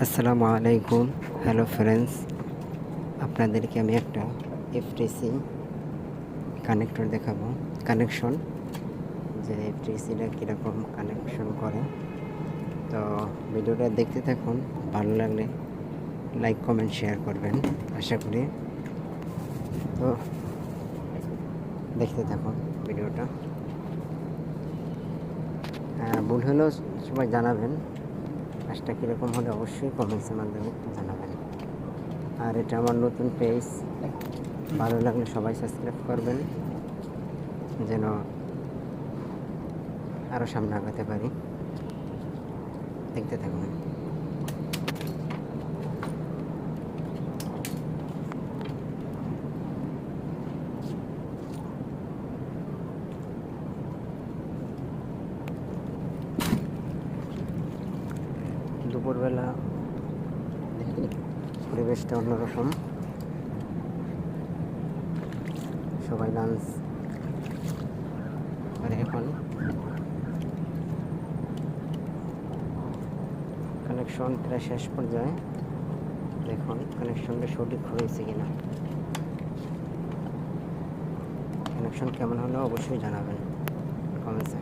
আসসালামু আলাইকুম। Hello friends, আপনাদেরকে আমি একটা এফটিসি কানেক্টর দেখাবো। কানেকশন, যে এফটিসিটা কীরকম কানেকশন করে। তো ভিডিওটা দেখতে থাকুন, ভালো লাগলে লাইক কমেন্ট শেয়ার করবেন আশা করি। তো দেখতে থাকুন ভিডিওটা। ভুল হলেও সবাই জানাবেন, কাজটা কীরকম হলে অবশ্যই কমেন্টসের মাধ্যমে জানাবেন। আর এটা আমার নতুন পেজ, ভালো লাগলে সবাই সাবস্ক্রাইব করবেন যেন আরও সামনে আগাতে পারি। দেখতে থাকুন। দুপুরবেলা পরিবেশটা অন্যরকম, সবাই লাঞ্চ করে। এখন কানেকশন প্রায় শেষ পর্যায়ে, দেখুন কানেকশনটা সঠিক হয়েছে কিনা। কানেকশন কেমন হলো অবশ্যই জানাবেন কমেন্টসে।